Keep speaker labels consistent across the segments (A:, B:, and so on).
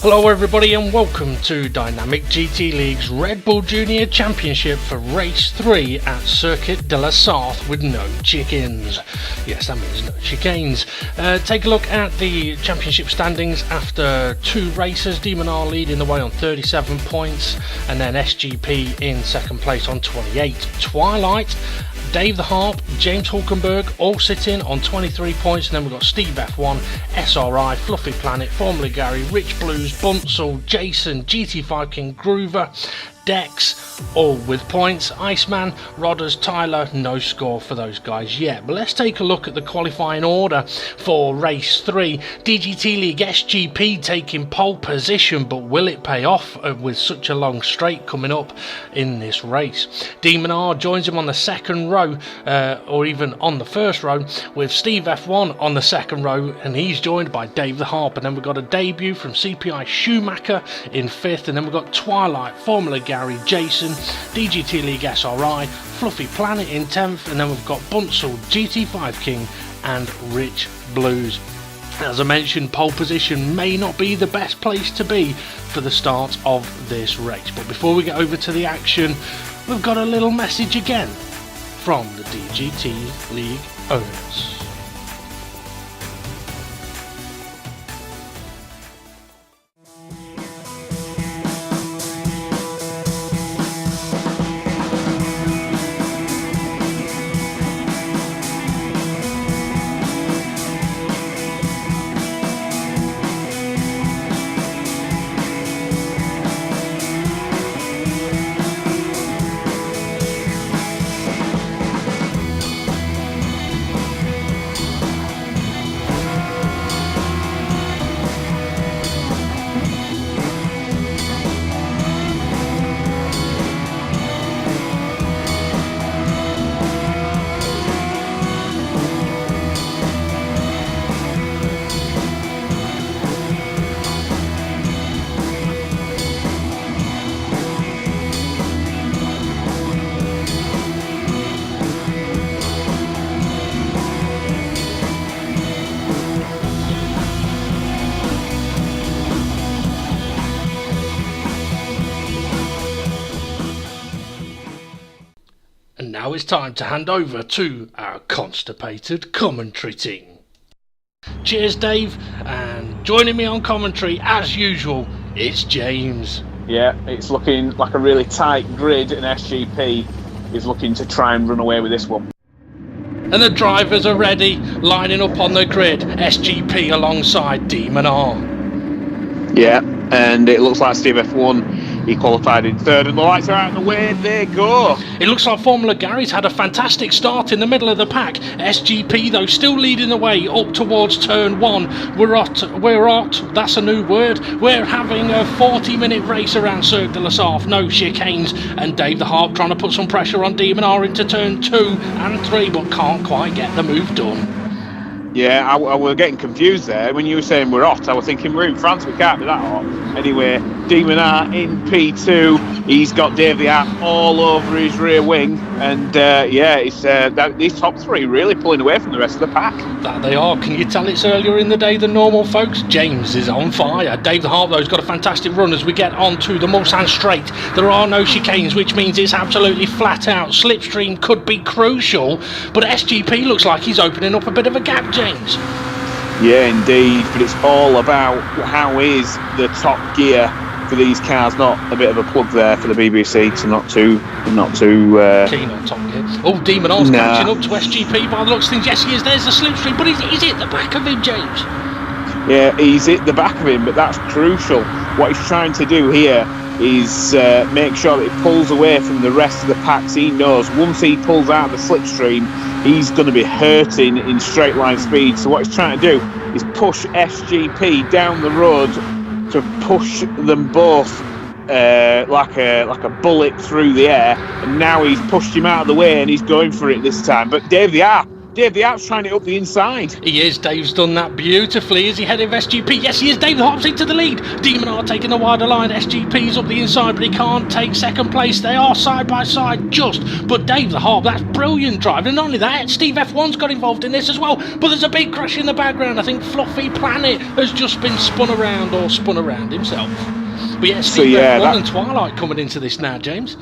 A: Hello everybody and welcome to Dynamic GT League's Red Bull Junior Championship for Race 3 at Circuit de la Sarthe with no chickens. Yes, that means no chicanes. Take a look at the championship standings after two races. Demonar leading the way on 37 points and then SGP in second place on 28. Twilight, Dave the Harp, James Hulkenberg all sitting on 23 points, and then we've got Steve F1, SRI, Fluffy Planet, Formula Gary, Rich Blues, Bunsel, Jason, GT5 King, Groover, Dex, all with points. Iceman, Rodders, Tyler, no score for those guys yet. But let's take a look at the qualifying order for race 3. DGT League SGP taking pole position, but will it pay off with such a long straight coming up in this race? Demonar joins him on the second row, or even on the first row, with Steve F1 on the second row, and he's joined by Dave the Harp. And then we've got a debut from CPI Schumacher in 5th, and then we've got Twilight, Formula Gary, Jason, DGT League SRI, Fluffy Planet in 10th, and then we've got Bunsel, GT5 King and Rich Blues. As I mentioned, pole position may not be the best place to be for the start of this race, but before we get over to the action, we've got a little message again from the DGT League owners. And now it's time to hand over to our constipated commentary team. Cheers, Dave, and joining me on commentary, as usual, it's James.
B: Yeah, it's looking like a really tight grid, and SGP is looking to try and run away with this one.
A: And the drivers are ready, lining up on the grid, SGP alongside Demonar.
B: Yeah, and it looks like Steve F1, he qualified in third, and the lights are out and away they go.
A: It looks like Formula Gary's had a fantastic start in the middle of the pack. SGP, though, still leading the way up towards turn 1. We're at, that's a new word, we're having a 40-minute race around Cirque de la Sarthe, no chicanes, and Dave the Harp trying to put some pressure on Demonar into turn 2 and 3, but can't quite get the move done.
B: Yeah, I was getting confused there. When you were saying we're hot, I was thinking we're in France, we can't be that hot. Anyway, Demonar in P2, he's got Dave the Harp all over his rear wing, and these top three really pulling away from the rest of the pack.
A: That they are. Can you tell it's earlier in the day than normal, folks? James is on fire. Dave the Harp, though, has got a fantastic run as we get onto the Mulsanne Straight. There are no chicanes, which means it's absolutely flat out. Slipstream could be crucial, but SGP looks like he's opening up a bit of a gap, James.
B: Yeah, indeed, but it's all about how is the top gear for these cars. Not a bit of a plug there for the BBC to not too
A: keen on top gear. Oh, Demonar's catching up to SGP by the looks of things. Yes, he is. There's the slipstream, but is it the back of him, James?
B: Yeah, he's at the back of him, but that's crucial. What he's trying to do here is make sure that he pulls away from the rest of the packs. He knows once he pulls out the slipstream, he's going to be hurting in straight line speed. So what he's trying to do is push SGP down the road to push them both like a bullet through the air. And now he's pushed him out of the way and he's going for it this time. But Dave the Harp Dave the Harp's trying it up the inside.
A: He is. Dave's done that beautifully. Is he heading for SGP? Yes, he is. Dave the Harp's into the lead. Demon are taking the wider line. SGP's up the inside, but he can't take second place. They are side by side just. But Dave the Harp, that's brilliant drive. And not only that, Steve F1's got involved in this as well. But there's a big crash in the background. I think Fluffy Planet has just been spun around himself. But yeah, Steve F1 and Twilight coming into this now, James.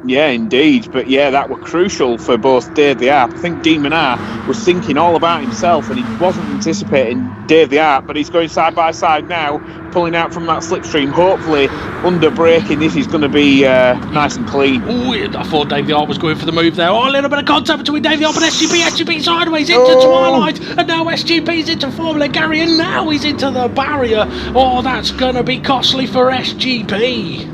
B: Yeah, indeed. But yeah, that were crucial for both Dave the Harp. I think Demon R was thinking all about himself and he wasn't anticipating Dave the Harp, but he's going side by side now, pulling out from that slipstream. Hopefully, under braking, this is going to be nice and clean.
A: Oh, I thought Dave the Harp was going for the move there. Oh, a little bit of contact between Dave the Harp and SGP. SGP sideways into Twilight, and now SGP's into Formula Gary, and now he's into the barrier. Oh, that's going to be costly for SGP.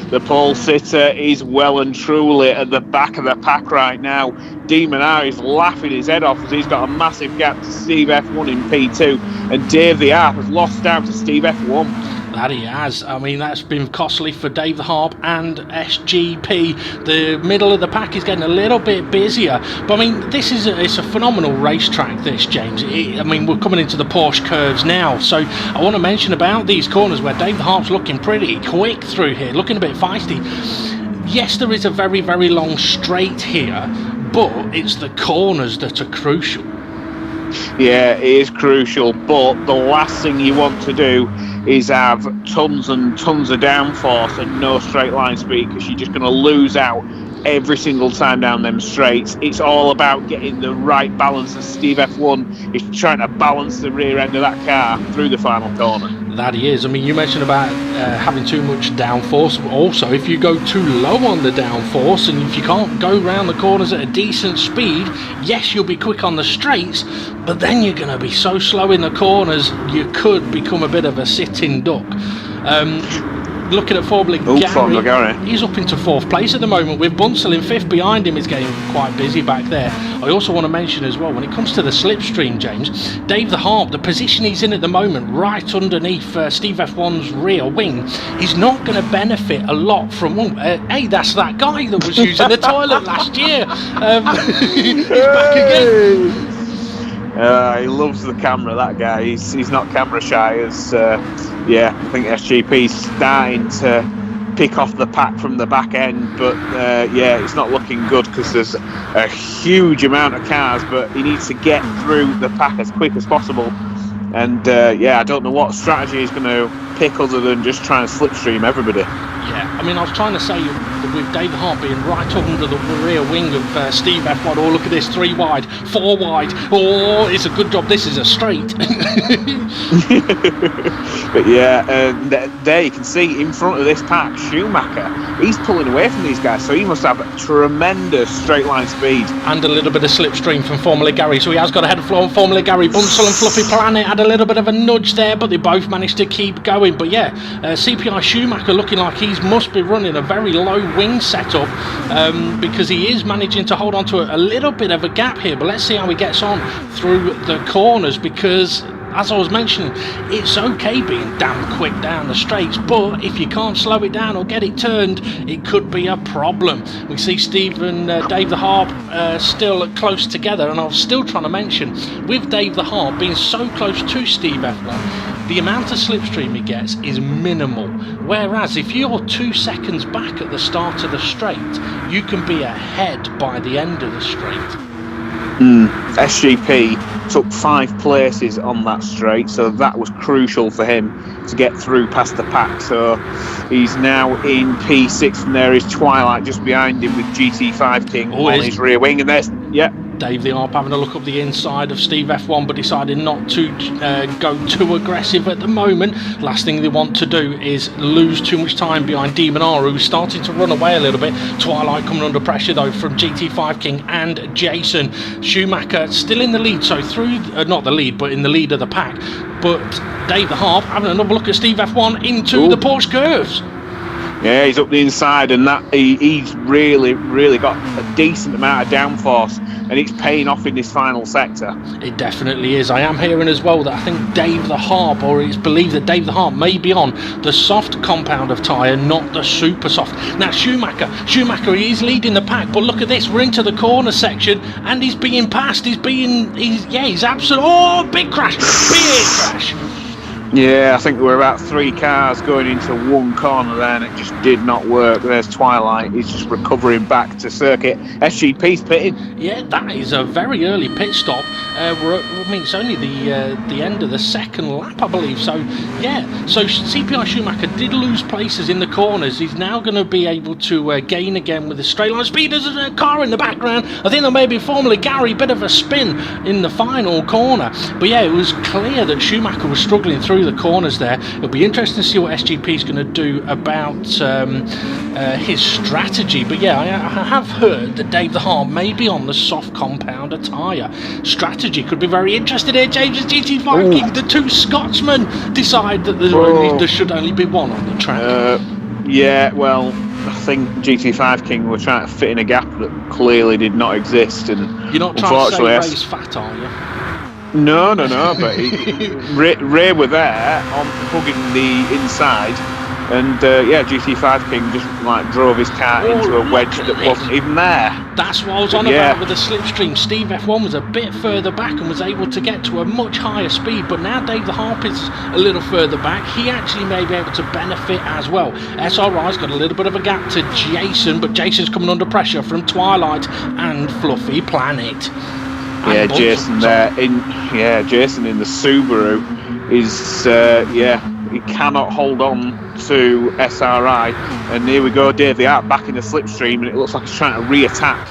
B: The pole sitter is well and truly at the back of the pack right now. Demon R is laughing his head off as he's got a massive gap to Steve F1 in P2, and Dave the Harp has lost out to Steve F1.
A: That he has. I mean, that's been costly for Dave the Harp and SGP. The middle of the pack is getting a little bit busier. But I mean, it's a phenomenal racetrack, this, James. I mean, we're coming into the Porsche curves now. So I want to mention about these corners where Dave the Harp's looking pretty quick through here, looking a bit feisty. Yes, there is a very, very long straight here, but it's the corners that are crucial.
B: Yeah, it is crucial, but the last thing you want to do is have tons and tons of downforce and no straight line speed, because you're just going to lose out every single time down them straights. It's all about getting the right balance, and Steve F1 is trying to balance the rear end of that car through the final corner.
A: That he is. I mean, you mentioned about having too much downforce. Also, if you go too low on the downforce and if you can't go round the corners at a decent speed, yes, you'll be quick on the straights, but then you're going to be so slow in the corners, you could become a bit of a sitting duck. Looking at Formula Gary, he's up into 4th place at the moment, with Bunsell in 5th behind him. Is getting quite busy back there. I also want to mention as well, when it comes to the slipstream, James, Dave the Harp, the position he's in at the moment, right underneath Steve F1's rear wing, he's not going to benefit a lot from, hey, that's that guy that was using the toilet last year. He's back again.
B: He loves the camera, that guy. He's not camera shy. As I think SGP's starting to pick off the pack from the back end, but it's not looking good because there's a huge amount of cars, but he needs to get through the pack as quick as possible. And I don't know what strategy he's going to pick other than just try and slipstream everybody.
A: Yeah, I mean, I was trying to say with Dave the Harp being right up under the rear wing of Steve F1, oh, look at this, 3 wide, 4 wide, oh, it's a good job this is a straight.
B: But there you can see in front of this pack, Schumacher, he's pulling away from these guys, so he must have a tremendous straight line speed.
A: And a little bit of slipstream from Formula Gary, so he has got ahead of Formula Gary. Bunsell and Fluffy Planet had a little bit of a nudge there, but they both managed to keep going. But CPI Schumacher looking like he must be running a very low wing setup, because he is managing to hold on to a little bit of a gap here. But let's see how he gets on through the corners, because as I was mentioning, it's okay being damn quick down the straights, but if you can't slow it down or get it turned, it could be a problem. We see Steve and Dave the Harp still close together, and I was still trying to mention, with Dave the Harp being so close to Steve F1, the amount of slipstream he gets is minimal. Whereas if you're 2 seconds back at the start of the straight, you can be ahead by the end of the straight.
B: SGP took 5 places on that straight, so that was crucial for him to get through past the pack. So he's now in P6, and there is Twilight just behind him with GT5 King on his rear wing, and there's
A: Dave the Harp having a look up the inside of Steve F1, but deciding not to go too aggressive at the moment. Last thing they want to do is lose too much time behind Demon R, who's starting to run away a little bit. Twilight coming under pressure though from GT5 King and Jason. Schumacher still in the lead, so through, not the lead, but in the lead of the pack. But Dave the Harp having another look at Steve F1 into the Porsche curves.
B: Yeah, he's up the inside, and that he's really got a decent amount of downforce, and it's paying off in this final sector.
A: It definitely is. I am hearing as well that I think Dave the Harp, or it's believed that Dave the Harp may be on the soft compound of tyre, not the super soft. Now Schumacher, he's leading the pack, but look at this, we're into the corner section, and he's being passed. He's absolutely, big crash.
B: Yeah, I think there were about 3 cars going into one corner there, and it just did not work. There's Twilight. He's just recovering back to circuit. SGP's pitting.
A: Yeah, that is a very early pit stop. It's only the end of the second lap, I believe. So, yeah. So CPI Schumacher did lose places in the corners. He's now going to be able to gain again with the straight line speed. There's a car in the background. I think there may be Formula Gary, bit of a spin in the final corner. But yeah, it was clear that Schumacher was struggling through the corners there. It'll be interesting to see what SGP is going to do about his strategy. But yeah, I have heard that Dave the Harp may be on the soft compounder tyre. Strategy could be very interesting here. James' GT Viking, the 2 Scotsmen decide that there should only be one on the track.
B: Yeah, well, I think GT5 King were trying to fit in a gap that clearly did not exist, and
A: you're not trying to say Ray's fat, are you?
B: No, but Ray were there on hugging the inside, and GT5 King just drove his car into a wedge that wasn't even there.
A: That's what I was on about with the slipstream. Steve F1 was a bit further back and was able to get to a much higher speed, but now Dave the Harp is a little further back. He actually may be able to benefit as well. SRI's got a little bit of a gap to Jason, but Jason's coming under pressure from Twilight and Fluffy Planet.
B: Yeah, Jason there Jason in the Subaru is he cannot hold on to SRI, and here we go, Dave the Harp back in the slipstream, and it looks like he's trying to re-attack.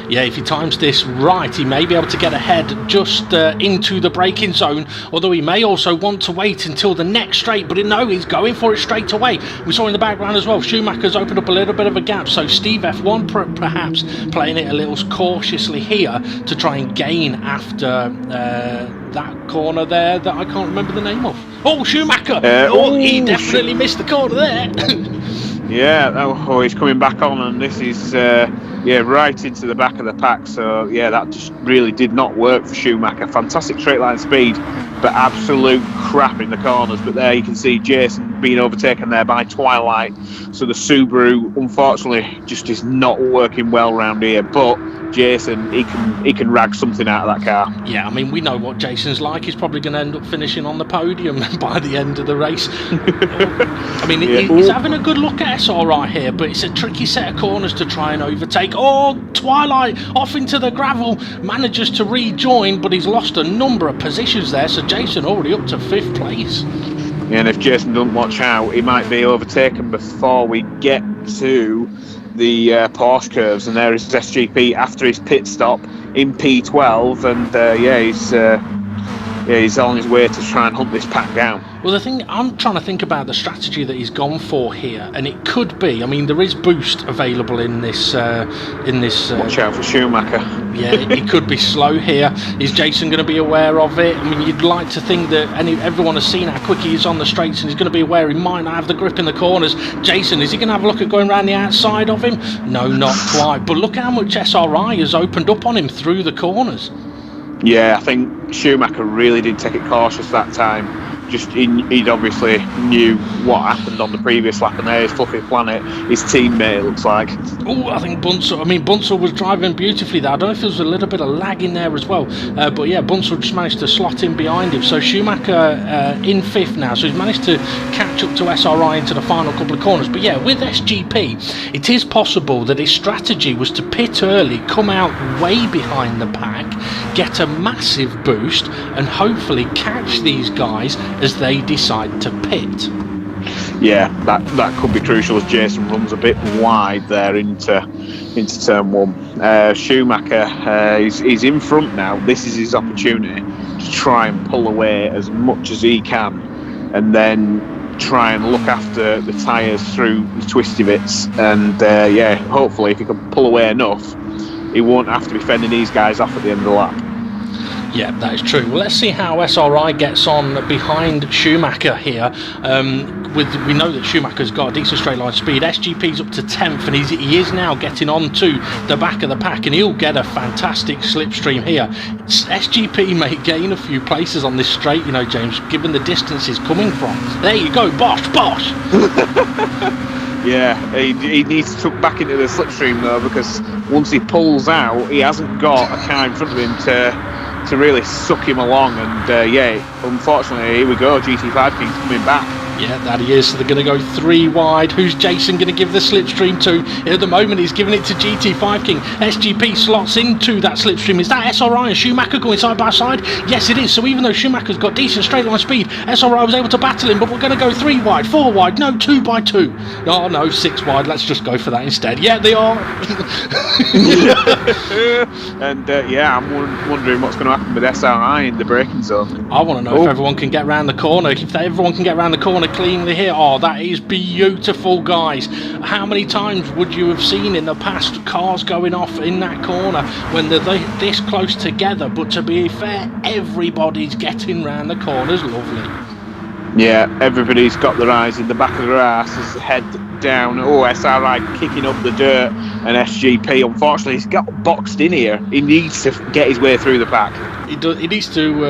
A: Yeah, if he times this right, he may be able to get ahead just into the braking zone, although he may also want to wait until the next straight, but no, he's going for it straight away. We saw in the background as well, Schumacher's opened up a little bit of a gap, so Steve F1 perhaps playing it a little cautiously here to try and gain after that corner there that I can't remember the name of. Oh, Schumacher! He definitely missed the corner there.
B: Yeah, he's coming back on, and this is right into the back of the pack. So that just really did not work for Schumacher. Fantastic straight line speed, but absolute crap in the corners. But there you can see Jason being overtaken there by Twilight. So the Subaru, unfortunately, just is not working well around here. But Jason, he can rag something out of that car.
A: Yeah, I mean, we know what Jason's like. He's probably going to end up finishing on the podium by the end of the race. I mean, he's having a good look at SRI here, but it's a tricky set of corners to try and overtake. Twilight off into the gravel, manages to rejoin, but he's lost a number of positions there, so Jason already up to 5th place.
B: Yeah, and if Jason doesn't watch out, he might be overtaken before we get to the Porsche curves, and there is SGP after his pit stop in P12, and he's on his way to try and hunt this pack down.
A: Well, the thing, I'm trying to think about the strategy that he's gone for here, and it could be, I mean, there is boost available in this.
B: Watch out for Schumacher.
A: Yeah, it could be slow here. Is Jason going to be aware of it? I mean, you'd like to think that everyone has seen how quick he is on the straights, and he's going to be aware he might not have the grip in the corners. Jason, is he going to have a look at going around the outside of him? No, not quite. But look how much SRI has opened up on him through the corners.
B: Yeah, I think Schumacher really did take it cautious that time. He'd obviously knew what happened on the previous lap, and there's Fluffy Planet, his teammate, it looks like.
A: Oh, I think Bunsell was driving beautifully there. I don't know if there was a little bit of lag in there as well, but yeah, Bunsell just managed to slot in behind him. So Schumacher in 5th now, so he's managed to catch up to SRI into the final couple of corners. But yeah, with SGP, it is possible that his strategy was to pit early, come out way behind the pack, get a massive boost, and hopefully catch these guys as they decide to pit.
B: Yeah, that could be crucial as Jason runs a bit wide there into turn 1. Schumacher, he's in front now. This is his opportunity to try and pull away as much as he can, and then try and look after the tyres through the twisty bits. And hopefully if he can pull away enough, he won't have to be fending these guys off at the end of the lap.
A: Yeah, that is true. Well, let's see how SRI gets on behind Schumacher here. We know that Schumacher's got a decent straight line speed. SGP's up to 10th, and he is now getting on to the back of the pack, and he'll get a fantastic slipstream here. SGP may gain a few places on this straight, you know, James, given the distance he's coming from. There you go, Bosch!
B: Yeah, he needs to tuck back into the slipstream though, because once he pulls out, he hasn't got a car in front of him to really suck him along. And unfortunately, here we go. GT5 King's coming back.
A: Yeah, that he is. So they're going to go 3 wide. Who's Jason going to give the slipstream to? At the moment, he's giving it to GT5 King. SGP slots into that slipstream. Is that SRI and Schumacher going side by side? Yes, it is. So even though Schumacher's got decent straight line speed, SRI was able to battle him. But we're going to go 3 wide, 4 wide. No, 2 by 2. Oh no, 6 wide. Let's just go for that instead. Yeah, they are.
B: And I'm wondering what's going to happen with SRI in the braking zone.
A: I want to know if everyone can get around the corner. If everyone can get around the corner cleanly here. Oh, that is beautiful, guys. How many times would you have seen in the past cars going off in that corner when they're this close together? But to be fair, everybody's getting round the corners. Lovely.
B: Yeah, everybody's got their eyes in the back of their asses, head down. Oh, SRI kicking up the dirt, and SGP, unfortunately, he's got boxed in here. He needs to get his way through the pack.
A: He needs to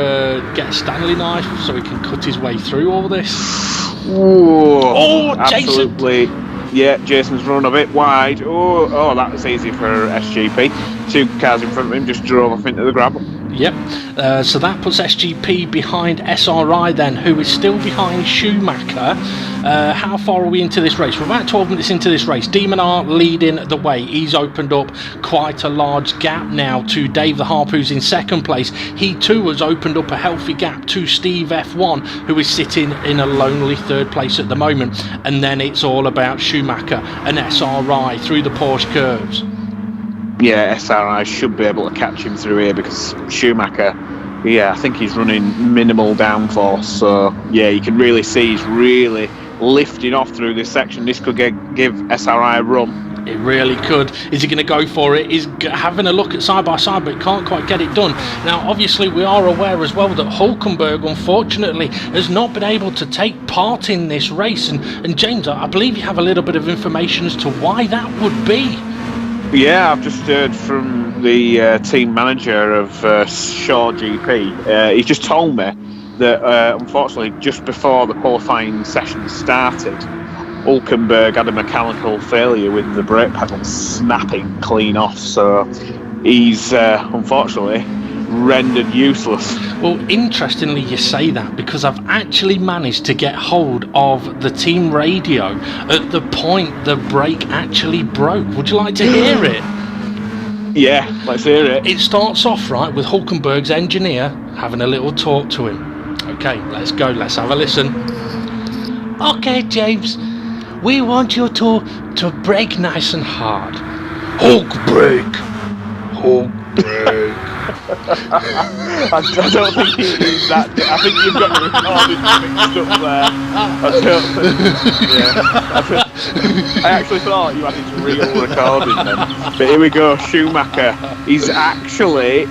A: get a Stanley knife so he can cut his way through all this.
B: Oh,
A: absolutely.
B: Jason. Yeah, Jason's run a bit wide. Oh, that was easy for SGP. 2 cars in front of him just drove off into the gravel.
A: Yep, so that puts SGP behind SRI then, who is still behind Schumacher. How far are we into this race? We're about 12 minutes into this race. Demon R leading the way. He's opened up quite a large gap now to Dave the Harp, who's in second place. He too has opened up a healthy gap to Steve F1, who is sitting in a lonely third place at the moment. And then it's all about Schumacher and SRI through the Porsche curves.
B: Yeah, SRI should be able to catch him through here, because Schumacher, I think he's running minimal downforce. So, yeah, you can really see he's really lifting off through this section. This could give SRI a run.
A: It really could. Is he going to go for it? He's having a look at side by side, but can't quite get it done. Now, obviously, we are aware as well that Hulkenberg, unfortunately, has not been able to take part in this race. And James, I believe you have a little bit of information as to why that would be.
B: Yeah, I've just heard from the team manager of Shaw GP. He's just told me that, unfortunately, just before the qualifying session started, Hulkenberg had a mechanical failure with the brake pedal snapping clean off. So he's, unfortunately, rendered useless.
A: Well, interestingly you say that, because I've actually managed to get hold of the team radio at the point the brake actually broke. Would you like to hear it?
B: Yeah, let's hear it.
A: It starts off right with Hulkenberg's engineer having a little talk to him. Okay, let's go, let's have a listen. Okay, James, we want you to brake nice and hard. Hulk brake. Hulk brake.
B: I don't think he is that. I think you've got the recording mixed up there. I actually thought you had his real recording then. But here we go, Schumacher. He's actually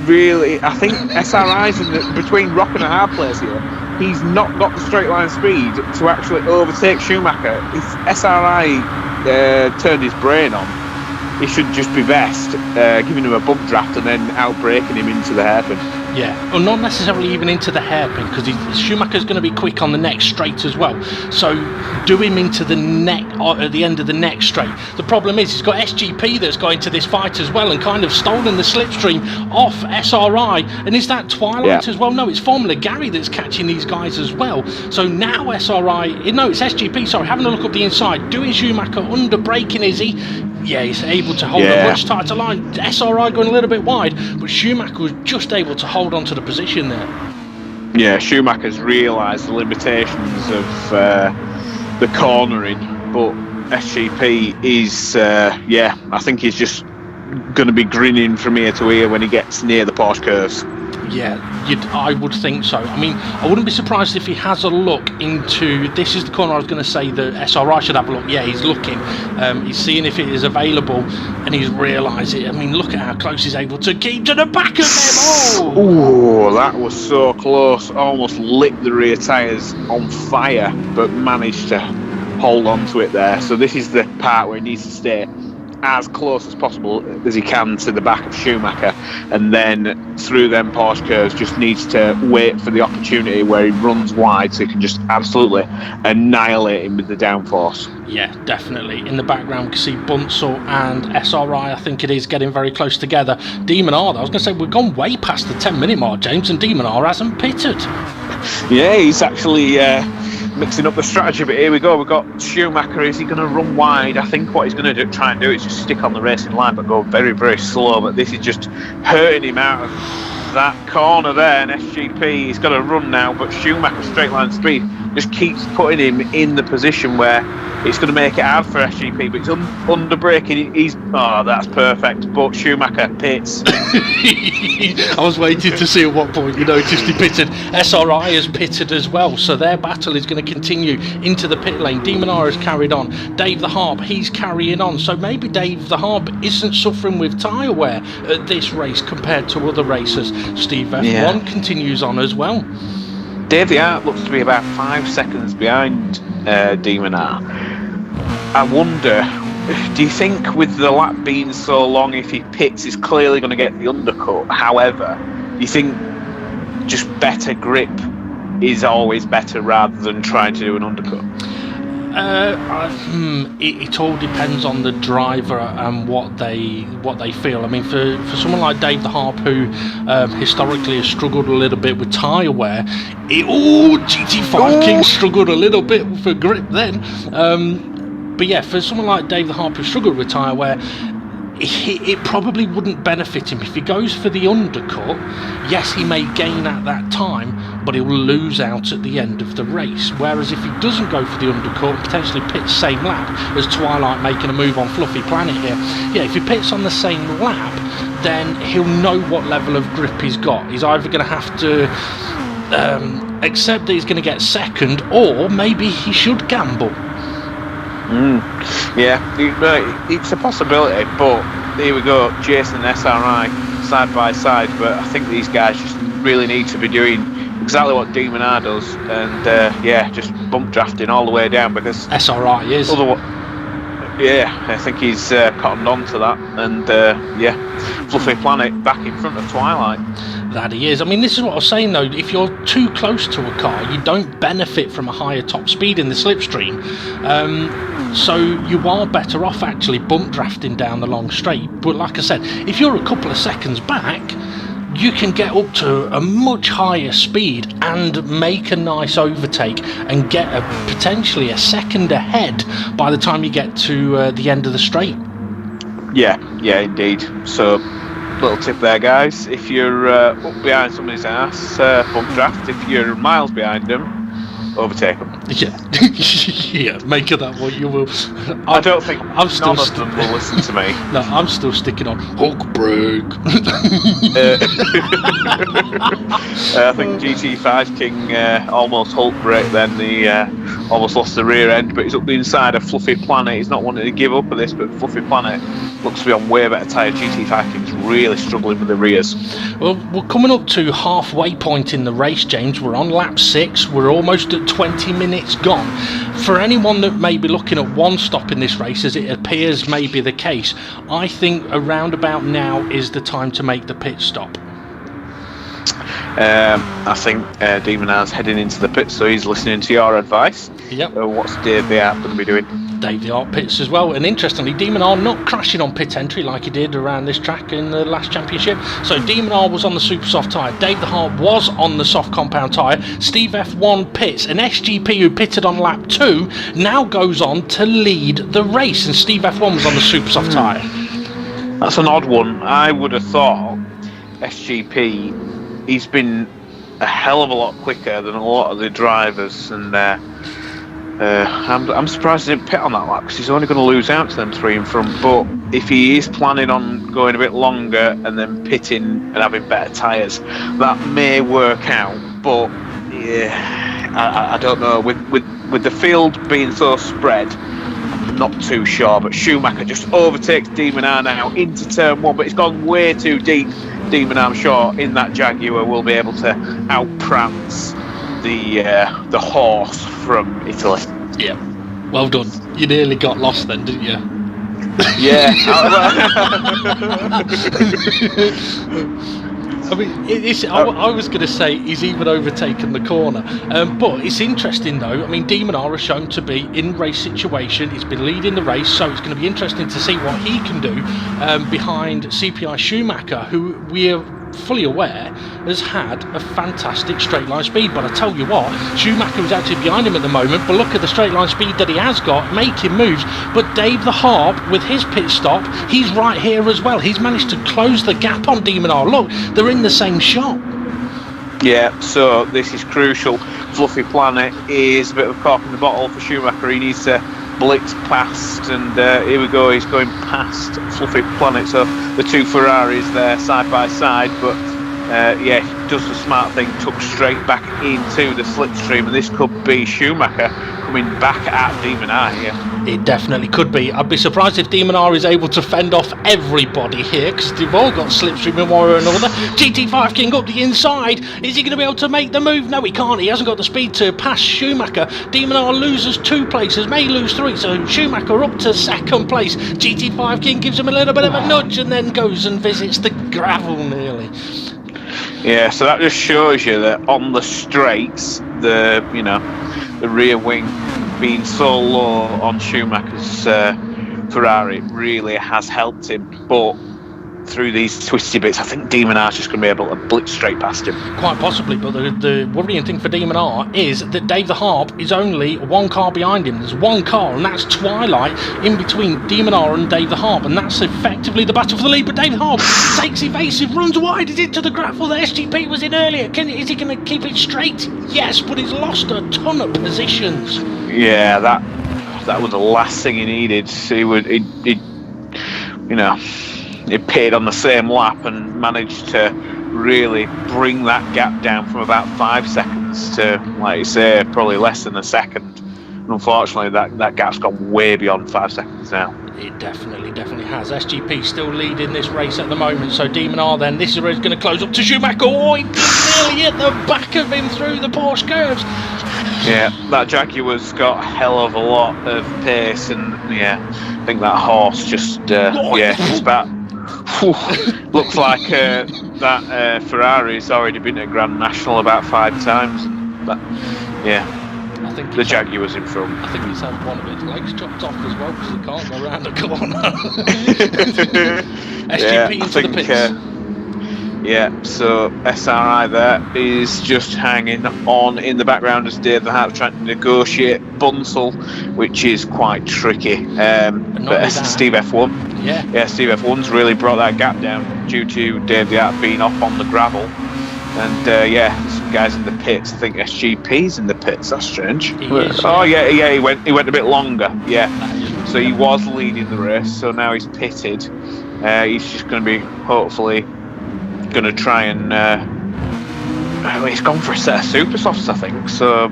B: really, I think SRI's between rock and a hard place here. He's not got the straight line speed to actually overtake Schumacher. If SRI turned his brain on, he should just be best giving him a bump draft and then outbraking him into the hairpin.
A: Yeah, well, not necessarily even into the hairpin, because Schumacher's going to be quick on the next straight as well. So do him into the neck at the end of the next straight. The problem is he's got SGP that's got into this fight as well and kind of stolen the slipstream off SRI. And is that Twilight as well? No, it's Formula Gary that's catching these guys as well. So now it's SGP, sorry, having a look up the inside, doing Schumacher under braking, is he? Yeah, he's able to hold a much tighter line. SRI going a little bit wide, but Schumacher was just able to hold on to the position there.
B: Yeah, Schumacher's realised the limitations of the cornering, but SGP is, I think he's just going to be grinning from ear to ear when he gets near the Porsche curves.
A: Yeah, I would think so. I mean, I wouldn't be surprised if he has a look into... This is the corner I was going to say that SRI should have a look. Yeah, he's looking. He's seeing if it is available, and he's realised it. I mean, look at how close he's able to keep to the back of them. Oh!
B: Ooh, that was so close. Almost lit the rear tyres on fire, but managed to hold on to it there. So this is the part where he needs to stay as close as possible as he can to the back of Schumacher, and then through them Porsche curves just needs to wait for the opportunity where he runs wide so he can just absolutely annihilate him with the downforce.
A: Yeah, definitely. In the background we can see Bunzel and SRI, I think it is, getting very close together. Demon R, I was going to say, we've gone way past the 10-minute mark, James, and Demon R hasn't pitted.
B: Yeah, he's actually mixing up the strategy, but here we go. We've got Schumacher. Is he going to run wide? I think what he's going to try and do is just stick on the racing line but go very, very slow. But this is just hurting him out of that corner there. And SGP, he's got to run now, but Schumacher straight line speed just keeps putting him in the position where it's going to make it hard for SGP, but it's under braking. That's perfect. But Schumacher pits.
A: I was waiting to see at what point you noticed he pitted. SRI has pitted as well, so their battle is going to continue into the pit lane. Demon R has carried on. Dave the Harp, he's carrying on. So maybe Dave the Harp isn't suffering with tyre wear at this race compared to other racers. Steve F1 continues on as well.
B: Dave the Harp looks to be about 5 seconds behind Demon R. I wonder, do you think with the lap being so long, if he pits, he's clearly going to get the undercut? However, do you think just better grip is always better rather than trying to do an undercut?
A: It all depends on the driver and what they feel. I mean, for someone like Dave the Harp, who historically has struggled a little bit with tyre wear, GT5 King struggled a little bit for grip then. But yeah, for someone like Dave the Harp who struggled with tyre wear, it probably wouldn't benefit him if he goes for the undercut. Yes, he may gain at that time, but he will lose out at the end of the race. Whereas if he doesn't go for the undercut, potentially pits same lap as Twilight making a move on Fluffy Planet here. Yeah, if he pits on the same lap, then he'll know what level of grip he's got. He's either going to have to accept that he's going to get second, or maybe he should gamble.
B: Yeah, it's a possibility, but here we go, Jason and SRI side by side, but I think these guys just really need to be doing exactly what Demon R does, and just bump drafting all the way down, because
A: SRI is.
B: I think he's cottoned on to that, and Fluffy Planet back in front of Twilight.
A: That he is. I mean, this is what I was saying though, if you're too close to a car, you don't benefit from a higher top speed in the slipstream. So you are better off actually bump drafting down the long straight. But like I said, if you're a couple of seconds back, you can get up to a much higher speed and make a nice overtake and get potentially a second ahead by the time you get to the end of the straight. Yeah,
B: indeed. So, little tip there, guys. If you're up behind somebody's ass, bump draft. If you're miles behind them, overtake them.
A: Yeah, make of that what you will.
B: I don't think none of them will listen to me.
A: No, I'm still sticking on hook brake.
B: I think GT5 King almost Hulk brake then. He almost lost the rear end, but he's up the inside of Fluffy Planet. He's not wanting to give up at this, but Fluffy Planet looks to be on way better tyre. GT5 King's really struggling with the rears. Well,
A: we're coming up to halfway point in the race, James. We're on lap 6. We're almost at 20 minutes gone. For anyone that may be looking at one stop in this race, as it appears may be the case, I think around about now is the time to make the pit stop.
B: I think Demon R's heading into the pit, so he's listening to your advice.
A: Yep.
B: What's Dave the Art going to be doing?
A: Dave the Art pits as well, and interestingly, Demon R not crashing on pit entry like he did around this track in the last championship. So Demon R was on the super soft tyre, Dave the Heart was on the soft compound tyre, Steve F1 pits, and SGP, who pitted on lap 2, now goes on to lead the race, and Steve F1 was on the super soft tyre.
B: That's an odd one. I would have thought SGP, he's been a hell of a lot quicker than a lot of the drivers, and I'm surprised he didn't pit on that lap, because he's only going to lose out to them 3 in front. But if he is planning on going a bit longer and then pitting and having better tyres, that may work out. But yeah, I don't know. With the field being so spread, I'm not too sure. But Schumacher just overtakes Demon R now into turn 1, but it's gone way too deep. Demon, I'm sure, in that Jaguar will be able to outprance the horse from Italy.
A: Yeah. Well done. You nearly got lost then, didn't you?
B: Yeah.
A: I mean, I was going to say he's even overtaken the corner. But it's interesting, though. I mean, Demon R is shown to be in race situation. He's been leading the race, so it's going to be interesting to see what he can do behind CPI Schumacher, who we're fully aware has had a fantastic straight line speed. But I tell you what, Schumacher is actually behind him at the moment, but look at the straight line speed that he has got, making moves. But Dave the Harp, with his pit stop, he's right here as well. He's managed to close the gap on Demon R. Look, they're in the same shot.
B: Yeah, so this is crucial. Fluffy Planet is a bit of a cork in the bottle for Schumacher. He needs to blitz past, and here we go, he's going past Fluffy Planet. So the two Ferraris there side by side, but yeah, does the smart thing, took straight back into the slipstream, and this could be Schumacher coming back at Demon R here.
A: It definitely could be. I'd be surprised if Demon R is able to fend off everybody here, because they've all got slipstream in one way or another. GT5 King up the inside. Is he going to be able to make the move? No, he can't. He hasn't got the speed to pass Schumacher. Demon R loses 2 places, may lose 3, so Schumacher up to 2nd place. GT5 King gives him a little bit of a nudge and then goes and visits the gravel nearly.
B: Yeah, so that just shows you that on the straights, the rear wing being so low on Schumacher's Ferrari really has helped him. But through these twisty bits, I think Demon R's just going to be able to blitz straight past him.
A: Quite possibly, but the worrying thing for Demon R is that Dave the Harp is only 1 car behind him. There's 1 car, and that's Twilight in between Demon R and Dave the Harp, and that's effectively the battle for the lead. But Dave the Harp takes evasive, runs wide, is into the gravel that SGP was in earlier. Is he going to keep it straight? Yes, but he's lost a ton of positions.
B: Yeah, that was the last thing he needed. He pitted on the same lap and managed to really bring that gap down from about 5 seconds to, like you say, probably less than a second. And unfortunately, that gap's gone way beyond 5 seconds now.
A: It definitely has. SGP still leading this race at the moment. So Demon R then, this is where he's going to close up to Schumacher. Oh, he nearly hit the back of him through the Porsche curves.
B: Yeah, that Jaguar's got a hell of a lot of pace, and yeah, I think that horse just, it's about... looks like that Ferrari's already been at Grand National about 5 times. But yeah, I think the Jaguar's in front.
A: I think he's had one of its legs chopped off as well because he can't go around the corner. SGP into the pits.
B: Yeah, so SRI there is just hanging on in the background as Dave the Harp trying to negotiate Bunsell, which is quite tricky. But Steve F1, yeah, Steve F1's really brought that gap down due to Dave the Harp being off on the gravel. And some guys in the pits. I think SGP's in the pits. That's strange. He went a bit longer. Yeah, so he was leading the race. So now he's pitted. He's just going to be hopefully going to try and he's gone for a set of super softs, I think. So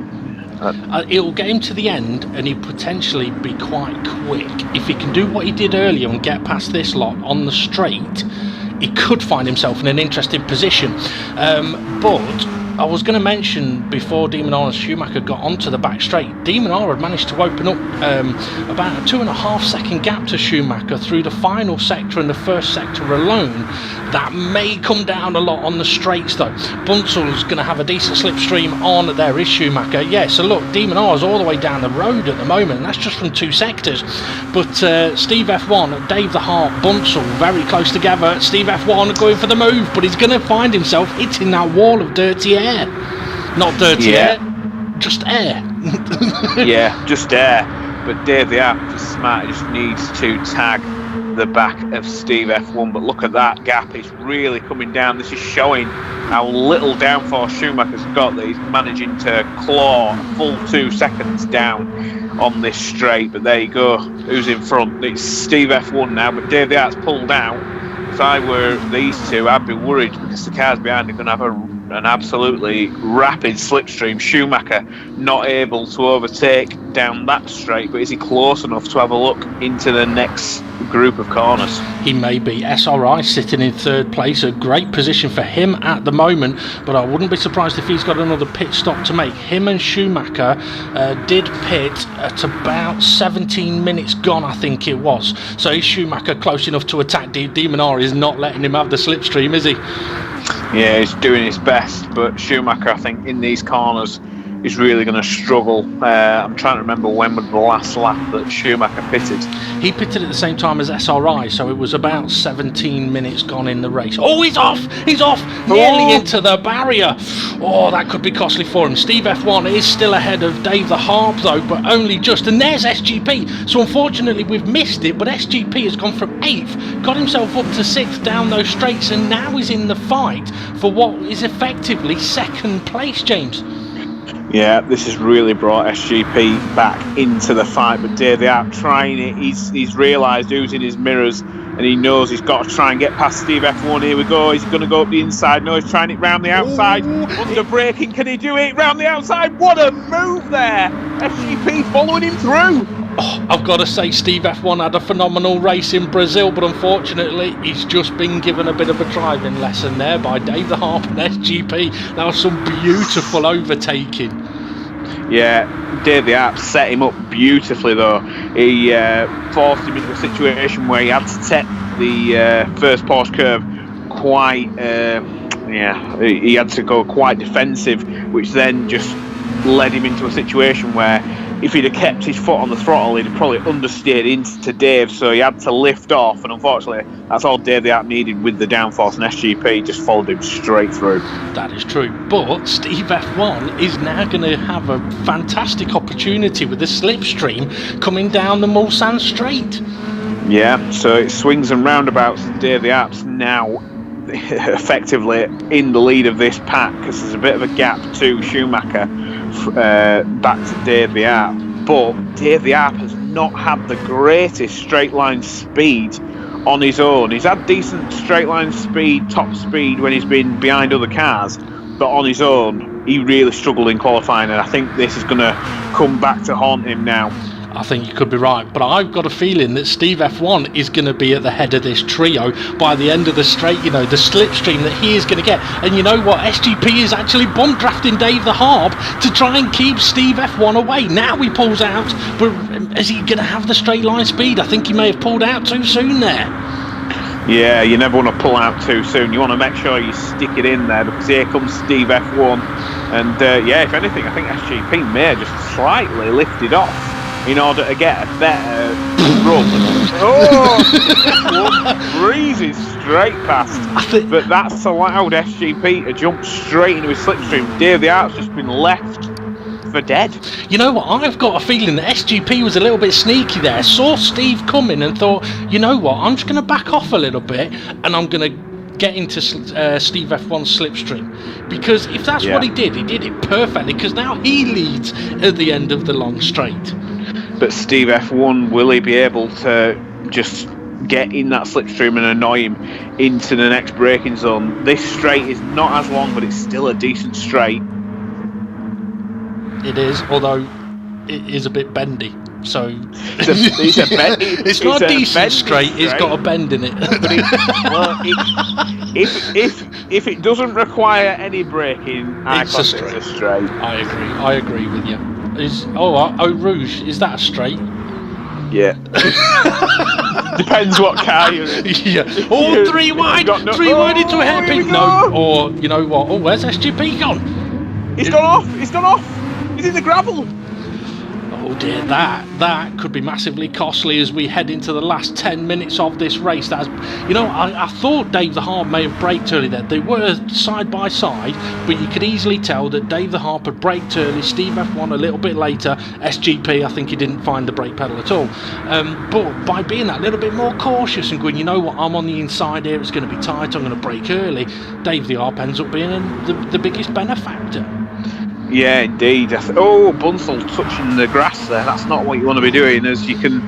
A: it'll get him to the end, and he'll potentially be quite quick if he can do what he did earlier and get past this lot on the straight. He could find himself in an interesting position, but I was going to mention before Demon R and Schumacher got onto the back straight, Demon R had managed to open up about a 2.5 second gap to Schumacher through the final sector and the first sector alone. That may come down a lot on the straights though. Bunsel's going to have a decent slipstream on. There is Schumacher. Yeah, so look, Demon R is all the way down the road at the moment, and that's just from 2 sectors. But Steve F1, Dave the Harp, Bunsel very close together. Steve F1 going for the move, but he's going to find himself hitting that wall of dirty air. Not dirty air, just air.
B: Yeah, just air. But Dave the Harp is smart. He just needs to tag the back of Steve F1. But look at that gap. It's really coming down. This is showing how little downforce Schumacher's got, that he's managing to claw a full 2 seconds down on this straight. But there you go. Who's in front? It's Steve F1 now. But Dave the Harp's pulled out. If I were these two, I'd be worried because the cars behind are going to have a an absolutely rapid slipstream. Schumacher not able to overtake down that straight, but is he close enough to have a look into the next group of corners?
A: He may be. SRI sitting in third place, a great position for him at the moment, but I wouldn't be surprised if he's got another pit stop to make. Him and Schumacher did pit at about 17 minutes gone, I think it was. So is Schumacher close enough to attack? Demonari is not letting him have the slipstream, is he?
B: Yeah, he's doing his best, but Schumacher, I think, in these corners is really going to struggle. I'm trying to remember when was the last lap that Schumacher pitted.
A: He pitted at the same time as SRI, so it was about 17 minutes gone in the race. Oh, he's off! He's off! Nearly into the barrier. Oh, that could be costly for him. Steve F1 is still ahead of Dave the Harp, though, but only just. And there's SGP. So unfortunately, we've missed it, but SGP has gone from 8th, got himself up to 6th down those straights, and now is in the fight for what is effectively second place, James.
B: Yeah, this has really brought SGP back into the fight, but Dave the Arp trying it. He's realised who's in his mirrors, and he knows he's got to try and get past Steve F1. Here we go. He's going to go up the inside. No, he's trying it round the outside. Under braking, can he do it? Round the outside. What a move there. SGP following him through.
A: Oh, I've got to say, Steve F1 had a phenomenal race in Brazil, but unfortunately he's just been given a bit of a driving lesson there by Dave the Harp and SGP. That was some beautiful overtaking. Yeah,
B: Dave the Harp set him up beautifully, though. He forced him into a situation where he had to take the first Porsche curve quite, he had to go quite defensive, which then just led him into a situation where if he'd have kept his foot on the throttle, he'd have probably understeered into Dave, so he had to lift off, and unfortunately that's all Dave the Arp needed with the downforce, and SGP just followed him straight through.
A: That is true, but Steve F1 is now going to have a fantastic opportunity with the slipstream coming down the Mulsanne straight.
B: Yeah, so it swings and roundabouts, and Dave the Arp's now effectively in the lead of this pack, because there's a bit of a gap to Schumacher back to Dave the Arp, but Dave the Arp has not had the greatest straight line speed on his own. He's had decent straight line speed, top speed when he's been behind other cars, but on his own he really struggled in qualifying, and I think this is going to come back to haunt him now.
A: I think you could be right, but I've got a feeling that Steve F1 is going to be at the head of this trio by the end of the straight, the slipstream that he is going to get. And you know what? SGP is actually bump drafting Dave the Harp to try and keep Steve F1 away. Now he pulls out, but is he going to have the straight line speed? I think he may have pulled out too soon there.
B: Yeah, you never want to pull out too soon. You want to make sure you stick it in there, because here comes Steve F1. And if anything, I think SGP may have just slightly lifted off in order to get a better run. Breezes straight past. But that's allowed SGP to jump straight into his slipstream. Dave the Arp's just been left for dead.
A: You know what? I've got a feeling that SGP was a little bit sneaky there. Saw Steve coming and thought, you know what? I'm just going to back off a little bit and I'm going to get into Steve F1's slipstream, because if that's what he did it perfectly, because now he leads at the end of the long straight.
B: But Steve F1, will he be able to just get in that slipstream and annoy him into the next braking zone? This straight is not as long, but it's still a decent straight.
A: It is, although it is a bit bendy. So
B: it's
A: not a decent straight. It's got a bend in it.
B: But if it doesn't require any braking,
A: it's a straight. I agree with you. Eau Rouge, is that a straight?
B: Yeah. Depends what car you're in.
A: Yeah. Oh, three wide into a hairpin. No. Or you know what? Oh, where's SGP gone?
B: He's gone off. He's in the gravel.
A: Oh dear, that could be massively costly as we head into the last 10 minutes of this race. I thought Dave the Harp may have braked early there. They were side by side, but you could easily tell that Dave the Harp had braked early, Steve F1 a little bit later. SGP, I think he didn't find the brake pedal at all. But by being that little bit more cautious and going, you know what, I'm on the inside here, it's going to be tight, I'm going to brake early, Dave the Harp ends up being the biggest benefactor.
B: Yeah, indeed. Bunsell touching the grass there. That's not what you want to be doing, as you can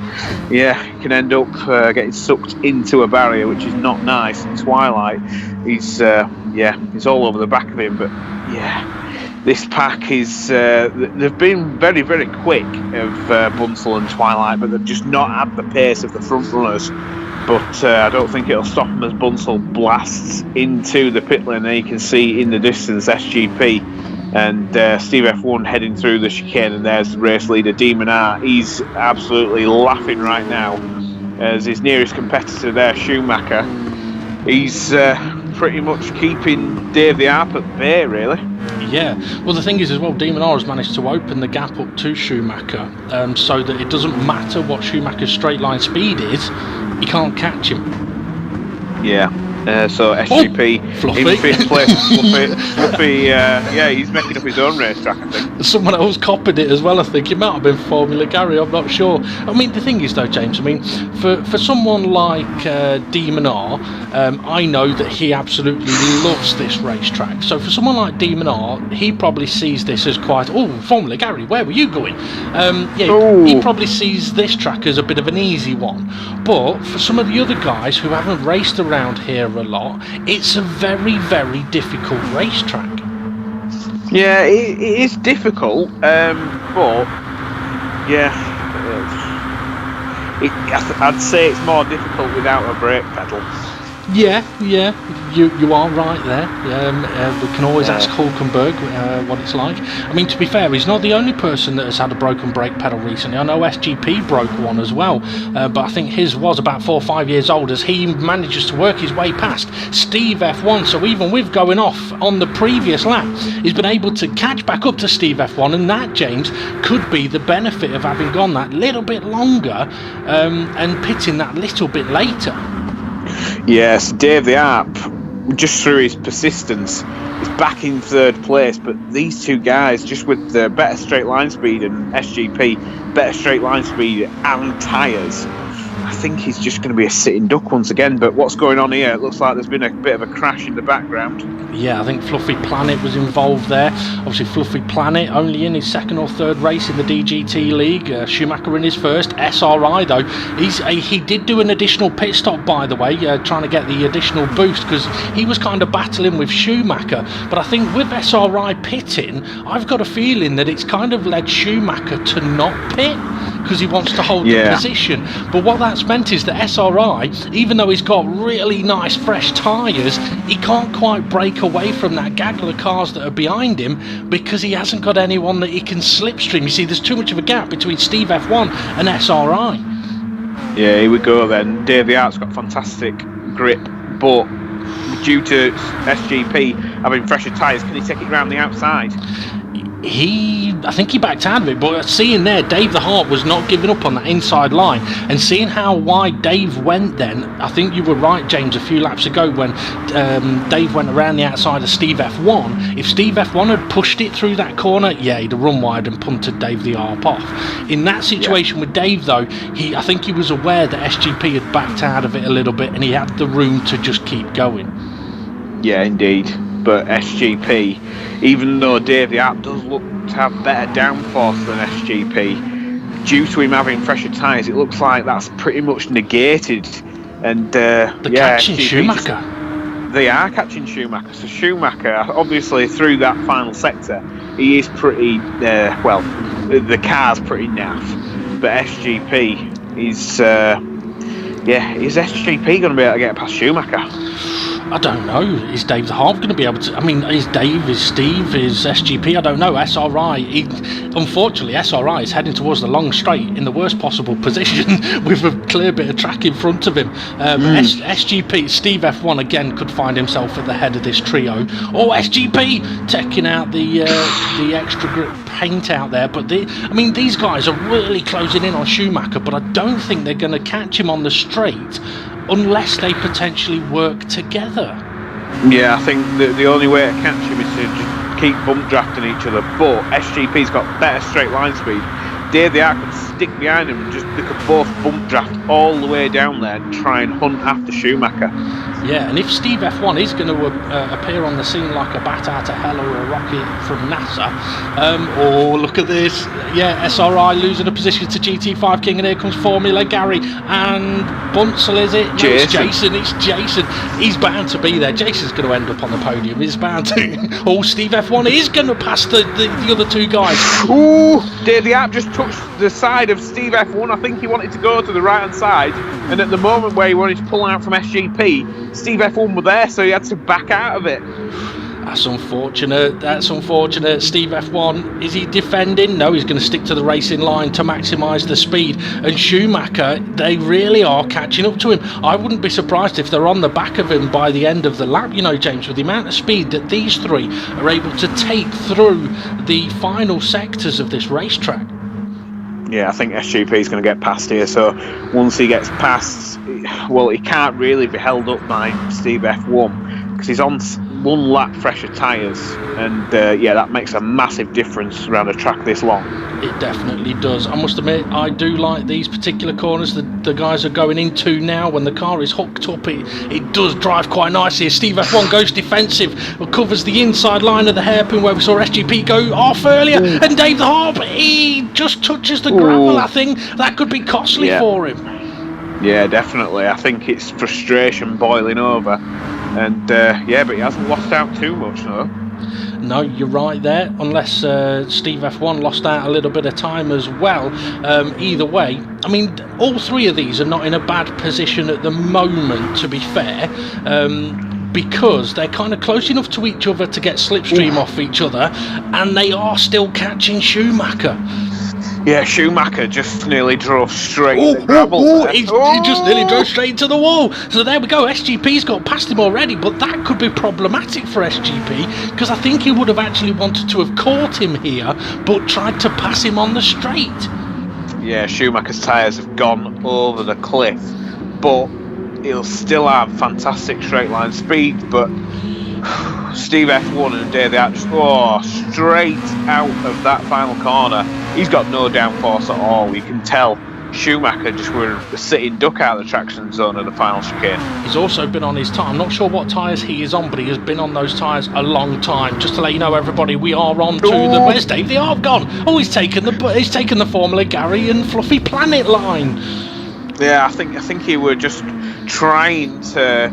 B: end up getting sucked into a barrier, which is not nice. In twilight, he's he's all over the back of him. But this pack is they've been very, very quick of Bunsell and Twilight, but they've just not had the pace of the front runners. But I don't think it'll stop him as Bunsell blasts into the pit lane. There you can see in the distance SGP and Steve F1 heading through the chicane, and there's the race leader Demon R. He's absolutely laughing right now as his nearest competitor there, Schumacher. He's pretty much keeping Dave the Arp at bay, really.
A: Yeah, well the thing is as well, Demon R has managed to open the gap up to Schumacher, so that it doesn't matter what Schumacher's straight line speed is, he can't catch him.
B: Yeah. So SGP in fifth place. Fluffy, he's making up his own racetrack, I think.
A: Someone else copied it as well, I think. It might have been Formula Gary, I'm not sure. I mean, the thing is though, James, I mean, for someone like Demon R, I know that he absolutely loves this racetrack. So for someone like Demon R, he probably sees this as quite, Formula Gary, where were you going? He probably sees this track as a bit of an easy one. But for some of the other guys who haven't raced around here a lot, it's a very, very difficult racetrack.
B: Yeah, it is difficult, but I'd say it's more difficult without a brake pedal.
A: Yeah, you are right there. We can always ask Hulkenberg what it's like. I mean, to be fair, he's not the only person that has had a broken brake pedal recently. I know SGP broke one as well, but I think his was about 4 or 5 years old as he manages to work his way past Steve F1. So even with going off on the previous lap, he's been able to catch back up to Steve F1, and that, James, could be the benefit of having gone that little bit longer and pitting that little bit later.
B: Yes, Dave the Arp, just through his persistence, is back in third place. But these two guys, just with the better straight line speed and SGP, better straight line speed and tyres, I think he's just going to be a sitting duck once again. But what's going on here? It looks like there's been a bit of a crash in the background. Yeah,
A: I think Fluffy Planet was involved there. Obviously, Fluffy Planet only in his second or third race in the DGT League. Schumacher in his first. SRI, though, he did do an additional pit stop, by the way, trying to get the additional boost because he was kind of battling with Schumacher. But I think with SRI pitting, I've got a feeling that it's kind of led Schumacher to not pit because he wants to hold the position. But what that's meant is that SRI, even though he's got really nice fresh tyres, he can't quite break away from that gaggle of cars that are behind him because he hasn't got anyone that he can slipstream. You see, there's too much of a gap between Steve F1 and SRI.
B: Yeah, here we go then. Dave the Art's got fantastic grip, but due to SGP having fresher tyres, can he take it around the outside?
A: I think he backed out of it, but seeing there, Dave the Hart was not giving up on that inside line, and seeing how wide Dave went then, I think you were right, James, a few laps ago when Dave went around the outside of Steve F1. If Steve F1 had pushed it through that corner, he'd have run wide and punted Dave the Hart off. In that situation with Dave, though, I think he was aware that SGP had backed out of it a little bit, and he had the room to just keep going.
B: Yeah, indeed. But SGP, even though Dave the Arp does look to have better downforce than SGP, due to him having fresher tyres, it looks like that's pretty much negated. And
A: catching Schumacher.
B: They are catching Schumacher. So Schumacher, obviously through that final sector, he is pretty, the car's pretty naff. But SGP is SGP going to be able to get past Schumacher?
A: I don't know. Is Dave the Hart going to be able to? I mean, is Dave, is Steve, is SGP? I don't know. SRI, unfortunately, SRI is heading towards the long straight in the worst possible position with a clear bit of track in front of him. SGP, Steve F1 again could find himself at the head of this trio. Or SGP taking out the extra grip paint out there. But these guys are really closing in on Schumacher, but I don't think they're going to catch him on the straight unless they potentially work together.
B: Yeah, I think the only way to catch him is to just keep bump drafting each other. But SGP's got better straight line speed. Dave the Arc could stick behind him and they could both bump draft all the way down there and try and hunt after Schumacher.
A: Yeah, and if Steve F1 is going to appear on the scene like a bat out of hell or a rocket from NASA, look at this. Yeah, SRI losing a position to GT5 King, and here comes Formula Gary and Bunzel, is it? No, it's Jason. It's Jason. He's bound to be there. Jason's going to end up on the podium. He's bound to. Steve F1 is going to pass the other two guys.
B: Ooh, the app just touched the side of Steve F1. I think he wanted to go to the right hand side, and at the moment where he wanted to pull out from SGP, Steve F1 were there, so he had to back out of it.
A: That's unfortunate. Steve F1, is he defending? No, he's going to stick to the racing line to maximise the speed. And Schumacher, they really are catching up to him. I wouldn't be surprised if they're on the back of him by the end of the lap, James, with the amount of speed that these three are able to take through the final sectors of this racetrack.
B: Yeah, I think SGP is going to get past here, so once he gets past, well, he can't really be held up by Steve F1 because he's on one lap fresher tyres, and that makes a massive difference around a track this long.
A: It definitely does. I must admit, I do like these particular corners that the guys are going into now. When the car is hooked up, it does drive quite nicely. Steve F1 goes defensive, covers the inside line of the hairpin where we saw SGP go off earlier, and Dave the Harp, he just touches the gravel. I think that could be costly for him.
B: Yeah, definitely. I think it's frustration boiling over, and but he hasn't lost out too much, though.
A: No, you're right there, unless Steve F1 lost out a little bit of time as well. Either way, I mean, all three of these are not in a bad position at the moment, to be fair, because they're kind of close enough to each other to get slipstream off each other, and they are still catching Schumacher.
B: Yeah, Schumacher just nearly drove straight to the gravel.
A: He just nearly drove straight to the wall. So there we go. SGP's got past him already, but that could be problematic for SGP because I think he would have actually wanted to have caught him here, but tried to pass him on the straight. Yeah,
B: Schumacher's tyres have gone over the cliff, but he'll still have fantastic straight line speed. But Steve F1 and Dave just straight out of that final corner. He's got no downforce at all. You can tell Schumacher just were a sitting duck out of the traction zone of the final chicane.
A: He's also been on his tyre. I'm not sure what tyres he is on, but he has been on those tyres a long time. Just to let you know, everybody, we are on to the... Where's Dave? They are gone. He's taken the Formula Gary and Fluffy Planet line.
B: Yeah, I think he were just trying to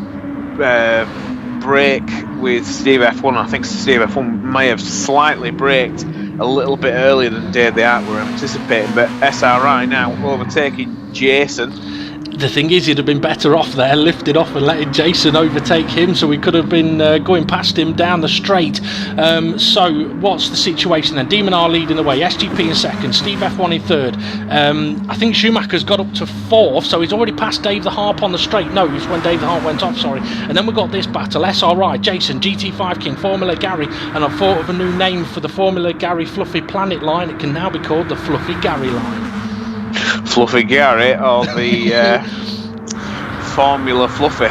B: brake with Steve F1. I think Steve F1 may have slightly braked a little bit earlier than Dave the Art were anticipating, but SRI now overtaking Jason.
A: The thing is, he'd have been better off there, lifted off and letting Jason overtake him, so we could have been going past him down the straight. So what's the situation then? Demon R leading the way, SGP in second, Steve F1 in third. I think Schumacher's got up to fourth, so he's already passed Dave the Harp on the straight. No, it's when Dave the Harp went off, sorry. And then we've got this battle, SRI, Jason, GT5 King, Formula Gary, and I've thought of a new name for the Formula Gary Fluffy Planet line. It can now be called the Fluffy Gary line.
B: Fluffy Gary or the Formula Fluffy.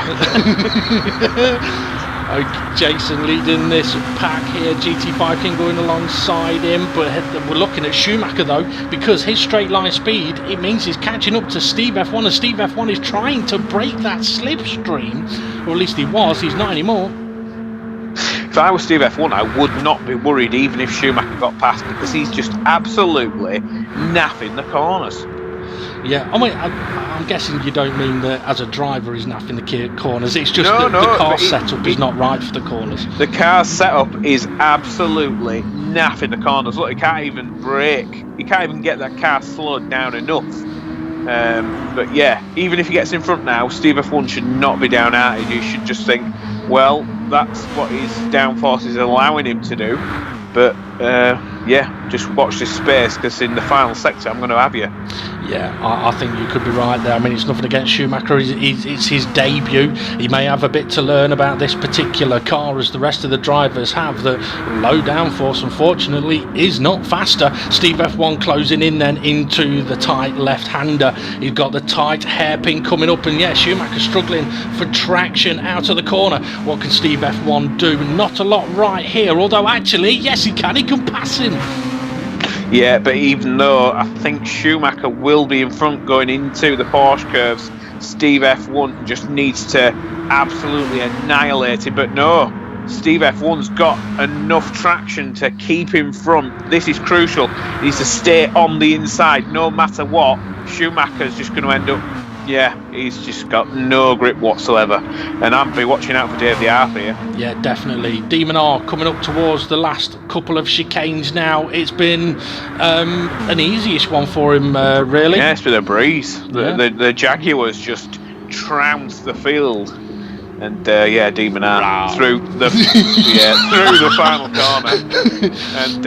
A: Jason leading this pack here, GT5 King going alongside him, but we're looking at Schumacher though, because his straight line speed, it means he's catching up to Steve F1, and Steve F1 is trying to break that slipstream, or at least he was, he's not anymore.
B: If I was Steve F1, I would not be worried even if Schumacher got past, because he's just absolutely naffing the corners.
A: Yeah, I mean, I'm guessing you don't mean that as a driver he's naffing the corners. It's just the car setup is not right for the corners.
B: The car setup is absolutely naffing the corners. Look, he can't even brake. He can't even get that car slowed down enough. But yeah, even if he gets in front now, Steve F1 should not be downhearted. You should just think, well, that's what his downforce is allowing him to do. But just watch this space, because in the final sector I'm going to have you.
A: Yeah, I think you could be right there. I mean, it's nothing against Schumacher. It's his debut. He may have a bit to learn about this particular car, as the rest of the drivers have. The low downforce, unfortunately, is not faster. Steve F1 closing in then into the tight left-hander. He's got the tight hairpin coming up, and yeah, Schumacher struggling for traction out of the corner. What can Steve F1 do? Not a lot right here, although actually, yes, he can pass him.
B: Yeah, but even though I think Schumacher will be in front going into the Porsche curves, Steve F1 just needs to absolutely annihilate him. But no, Steve F1's got enough traction to keep in front. This is crucial. He needs to stay on the inside no matter what. Schumacher's just going to end up, he's just got no grip whatsoever. And I'll be watching out for Dave the Arth here.
A: Yeah, definitely. Demon R coming up towards the last couple of chicanes now. It's been an easyish one for him, really.
B: Yeah, it's been a breeze. The Jaguars just trounced the field. And Demon R through the through the final corner. And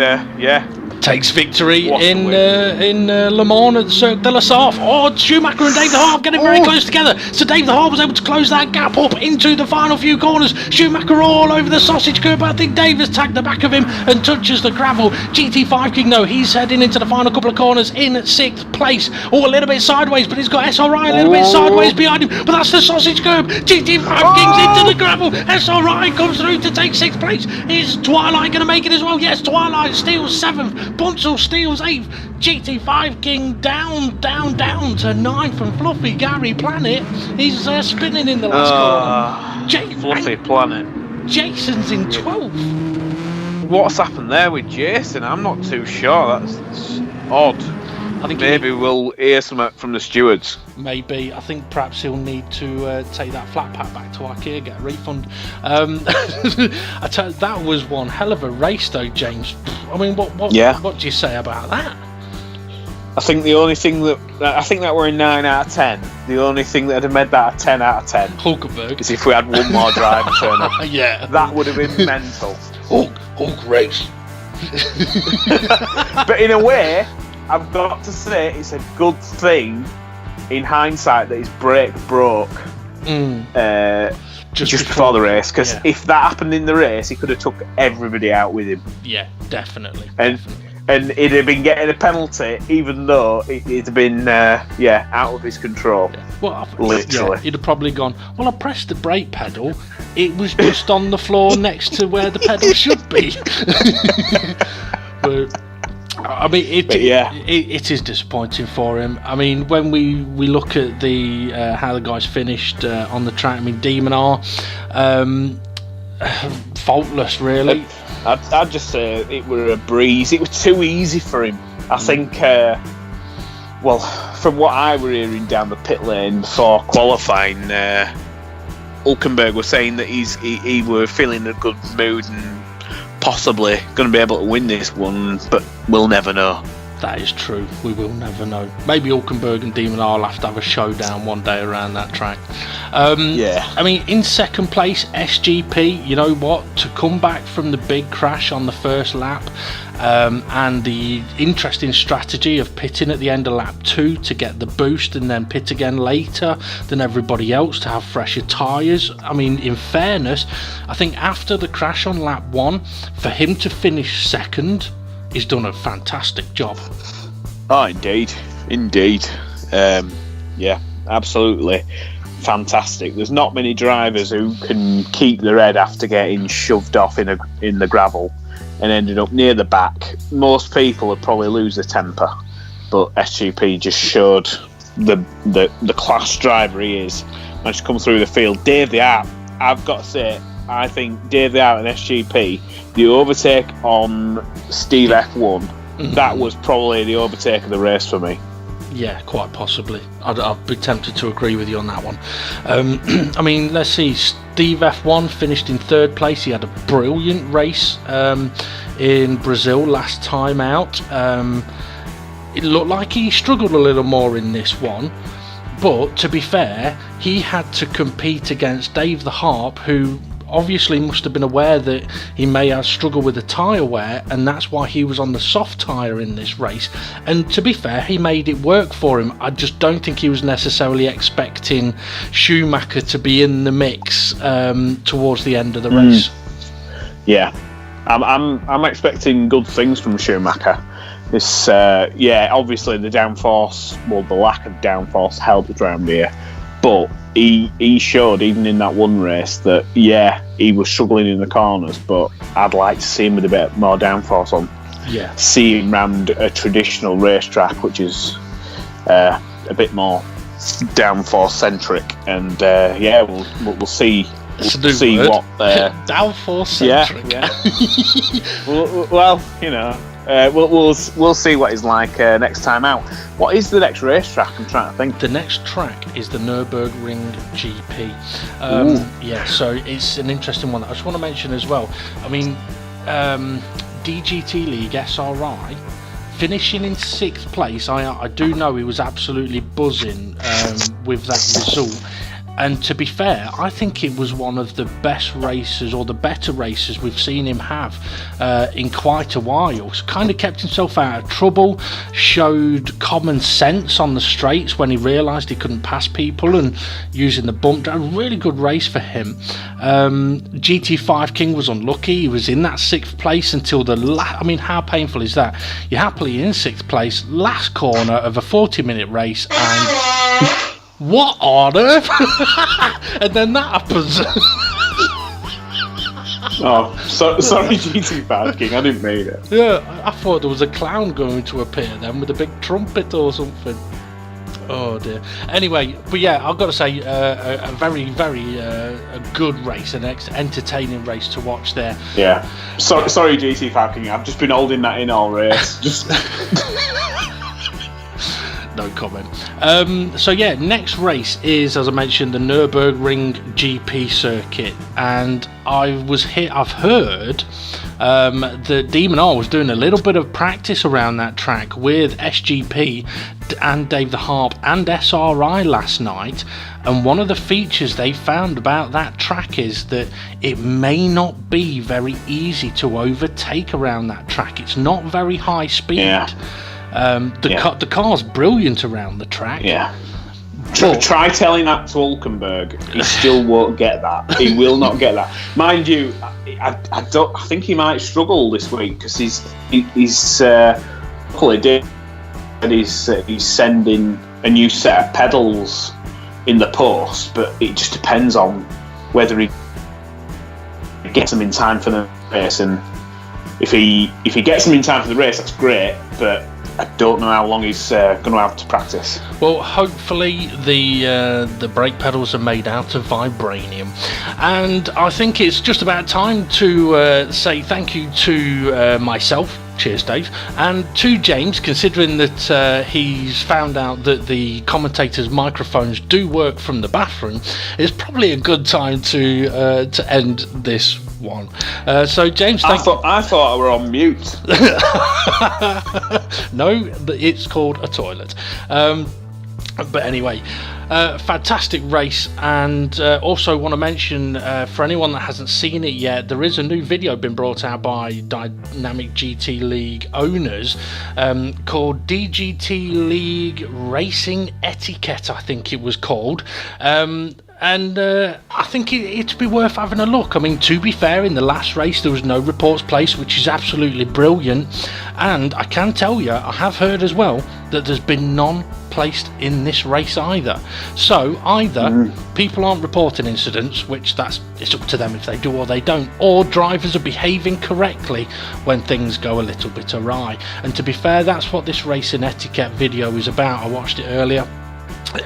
A: takes victory in Le Mans at Cirque de la Sarthe. Oh, Schumacher and Dave the Harp getting very close together. So Dave the Harp was able to close that gap up into the final few corners. Schumacher all over the sausage curb. I think Dave has tagged the back of him and touches the gravel. GT5 King, though, he's heading into the final couple of corners in 6th place. Oh, a little bit sideways, but he's got SRI a little bit sideways behind him. But that's the sausage curb. GT5 King's into the gravel. SRI comes through to take 6th place. Is Twilight going to make it as well? Yes, Twilight steals 7th. Bunzel steals 8th. GT5 King down to 9th, and Fluffy Gary Planet he's spinning in the last corner.
B: Fluffy Planet.
A: Jason's in 12th.
B: What's happened there with Jason? I'm not too sure. That's odd. I think maybe we'll hear something from the stewards.
A: Maybe. I think perhaps he'll need to take that flat pack back to IKEA, get a refund. I tell you, that was one hell of a race, though, James. I mean, what do you say about that?
B: I think the only thing that we're in 9 out of 10. The only thing that would have made that a 10 out of 10
A: Hulkenberg
B: is if we had one more driver turn up.
A: Yeah,
B: that would have been mental.
A: Hulk race.
B: But in a way, I've got to say it's a good thing in hindsight that his brake broke just before the race, because if that happened in the race, he could have took everybody out with him.
A: Yeah, definitely.
B: And he'd have been getting a penalty, even though it'd have been out of his control. Yeah. Well, literally,
A: he'd have probably gone, well, I pressed the brake pedal. It was just on the floor next to where the pedal should be. But I mean, it is disappointing for him. I mean, when we look at the how the guys finished on the track, I mean, Demon R, faultless, really.
B: I'd just say it were a breeze. It was too easy for him. I think, from what I were hearing down the pit lane before qualifying, Hulkenberg was saying that he were feeling a good mood and possibly going to be able to win this one, but we'll never know.
A: That is true. We will never know. Maybe Hulkenberg and Demon R will have to have a showdown one day around that track. I mean, in second place, SGP, you know what? To come back from the big crash on the first lap and the interesting strategy of pitting at the end of lap 2 to get the boost and then pit again later than everybody else to have fresher tyres. I mean, in fairness, I think after the crash on lap 1, for him to finish second, he's done a fantastic job.
B: Oh, indeed. Absolutely fantastic. There's not many drivers who can keep their head after getting shoved off in the gravel and ending up near the back. Most people would probably lose their temper, but SGP just showed the class driver he is. Managed to come through the field. Dave the Art, I've got to say, I think Dave the Art and SGP, the overtake on Steve F1, that was probably the overtake of the race for me.
A: Yeah, quite possibly. I'd be tempted to agree with you on that one. I mean, let's see. Steve F1 finished in 3rd place. He had a brilliant race in Brazil last time out. It looked like he struggled a little more in this one. But to be fair, he had to compete against Dave the Harp, who obviously must have been aware that he may have struggled with the tyre wear, and that's why he was on the soft tyre in this race. And to be fair, he made it work for him. I just don't think he was necessarily expecting Schumacher to be in the mix towards the end of the race.
B: Yeah, I'm expecting good things from Schumacher. This, obviously the downforce, the lack of downforce helped around here, but he showed even in that one race that he was struggling in the corners, but I'd like to see him with a bit more downforce on. see him round a traditional racetrack, which is a bit more downforce centric, and we'll see. We'll see what
A: downforce centric.
B: Well, you know, we'll see what he's like next time out. What is the next racetrack? I'm trying to think.
A: The next track is the Nürburgring GP. So it's an interesting one that I just want to mention as well. I mean, DGT League SRI finishing in 6th place. I do know he was absolutely buzzing with that result. And to be fair, I think it was one of the best races, or the better races we've seen him have in quite a while. So kind of kept himself out of trouble, showed common sense on the straights when he realised he couldn't pass people and using the bump. A really good race for him. GT5 King was unlucky. He was in that 6th place until the last. I mean, how painful is that? You're happily in 6th place, last corner of a 40-minute race, and what on earth? And then that happens.
B: Sorry, GT5 King, I didn't mean it.
A: Yeah, I thought there was a clown going to appear then with a big trumpet or something. Oh dear. Anyway, but yeah, I've got to say, a very, very a good race, an entertaining race to watch there.
B: Yeah. Sorry, GT5 King, I've just been holding that in all race. Just.
A: No comment. So yeah, next race is, as I mentioned, the Nürburgring GP circuit, and I've heard that Demon R was doing a little bit of practice around that track with SGP and Dave the Harp and SRI last night, and one of the features they found about that track is that it may not be very easy to overtake around that track. It's not very high speed.
B: Yeah.
A: The car's brilliant around the track.
B: Yeah. Try telling that to Hulkenberg. He still won't get that. He will not get that. Mind you, I think he might struggle this week because he's sending a new set of pedals in the post, but it just depends on whether he gets them in time for the race. And if he gets them in time for the race, that's great, but I don't know how long he's going to have to practice.
A: Well, hopefully the brake pedals are made out of vibranium, and I think it's just about time to say thank you to myself. Cheers, Dave. And to James, considering that he's found out that the commentators' microphones do work from the bathroom, it's probably a good time to end this one. So, James,
B: I thought I were on mute.
A: No, it's called a toilet. But anyway, fantastic race, and also want to mention for anyone that hasn't seen it yet, there is a new video been brought out by Dynamic GT League owners called DGT League Racing Etiquette, I think it was called. And I think it'd be worth having a look. I mean, to be fair, in the last race there was no reports placed, which is absolutely brilliant, and I can tell you, I have heard as well that there's been none placed in this race either. So either people aren't reporting incidents, which it's up to them if they do or they don't, or drivers are behaving correctly when things go a little bit awry. And to be fair, that's what this racing etiquette video is about. I watched it earlier,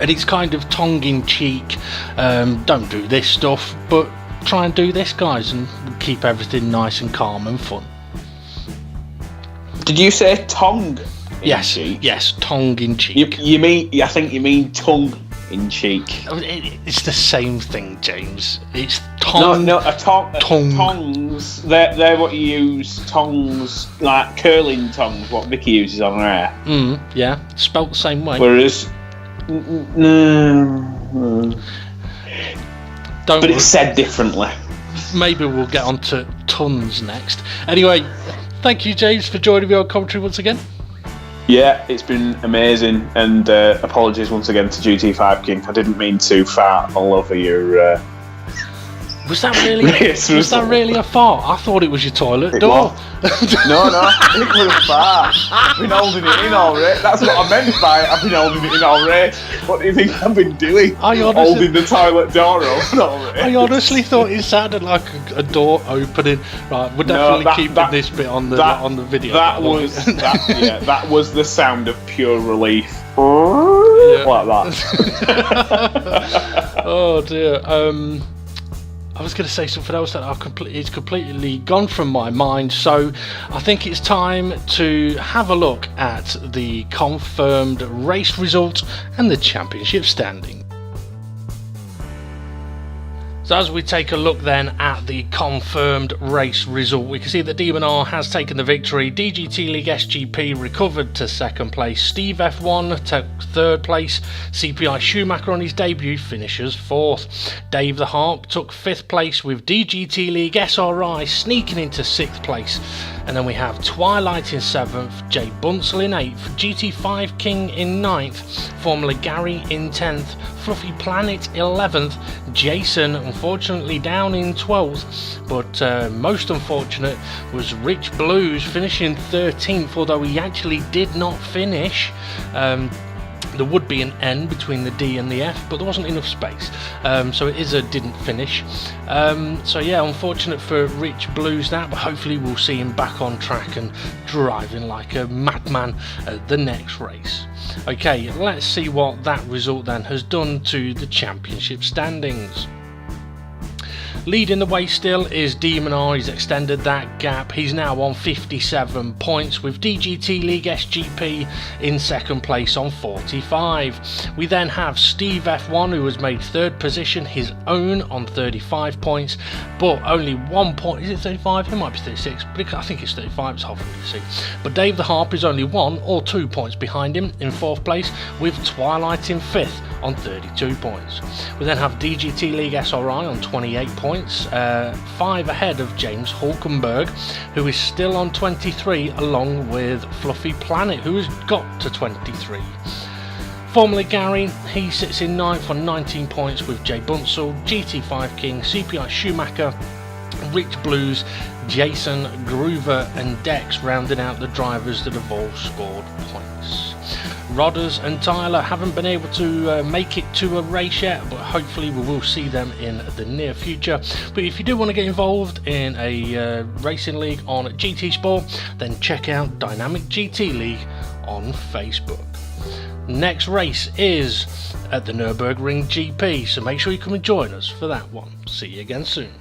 A: and it's kind of tongue-in-cheek, don't do this stuff, but try and do this, guys, and keep everything nice and calm and fun.
B: Did you say tongue?
A: Yes, tongue-in-cheek.
B: You mean? I think you mean tongue-in-cheek.
A: It's the same thing, James. It's tongue.
B: No, tongues. They're what you use. Tongues, like curling tongues, what Vicky uses on her hair.
A: Yeah, spelt the same way.
B: Whereas. But it's said differently.
A: Maybe we'll get on to tons next. Anyway, thank you, James, for joining me on commentary once again.
B: Yeah, it's been amazing, and apologies once again to GT5 King. I didn't mean to fart all over your
A: Was that really?
B: Race
A: was
B: result.
A: that really a fart? I thought it was your toilet
B: It
A: door.
B: No, it was a fart. I've been holding it in all race. That's what I meant by I've been holding it in all race. What do you think I've been doing? Holding the toilet door open all race.
A: I honestly thought it sounded like a door opening. Right, we're definitely keeping this bit on the video.
B: That was the sound of pure relief.
A: Yeah.
B: Like that.
A: Oh dear. I was going to say something else that it's completely gone from my mind, so I think it's time to have a look at the confirmed race result and the championship standing. So as we take a look then at the confirmed race result, we can see that Demon R has taken the victory. DGT League SGP recovered to second place. Steve F1 took third place. CPI Schumacher on his debut finishes fourth. Dave the Harp took fifth place, with DGT League SRI sneaking into sixth place. And then we have Twilight in seventh, Jay Bunsell in eighth, GT5 King in ninth, Formula Gary in 10th, Fluffy Planet 11th, Jason unfortunately down in 12th, but most unfortunate was Rich Blues finishing 13th, although he actually did not finish. There would be an N between the D and the F, but there wasn't enough space, so it is a didn't finish. So yeah, unfortunate for Rich Blues that, but hopefully we'll see him back on track and driving like a madman at the next race. Okay, let's see what that result then has done to the championship standings. Leading the way still is Demon R. He's extended that gap. He's now on 57 points, with DGT League SGP in second place on 45. We then have Steve F1, who has made third position his own on 35 points, but only 1 point. Is it 35? It might be 36, but I think it's 35. It's hard for me to see. But Dave the Harp is only 1 or 2 points behind him in fourth place, with Twilight in fifth on 32 points. We then have DGT League SRI on 28 points, 5 ahead of James Hulkenberg, who is still on 23, along with Fluffy Planet, who has got to 23. Formula Gary, he sits in 9th on 19 points, with Jay Bunsell, GT5 King, CPI Schumacher, Rich Blues, Jason, Groover and Dex rounding out the drivers that have all scored points. Rodders and Tyler haven't been able to make it to a race yet, but hopefully we will see them in the near future. But if you do want to get involved in a racing league on GT Sport, then check out Dynamic GT League on Facebook. Next race is at the Nürburgring GP, so make sure you come and join us for that one. See you again soon.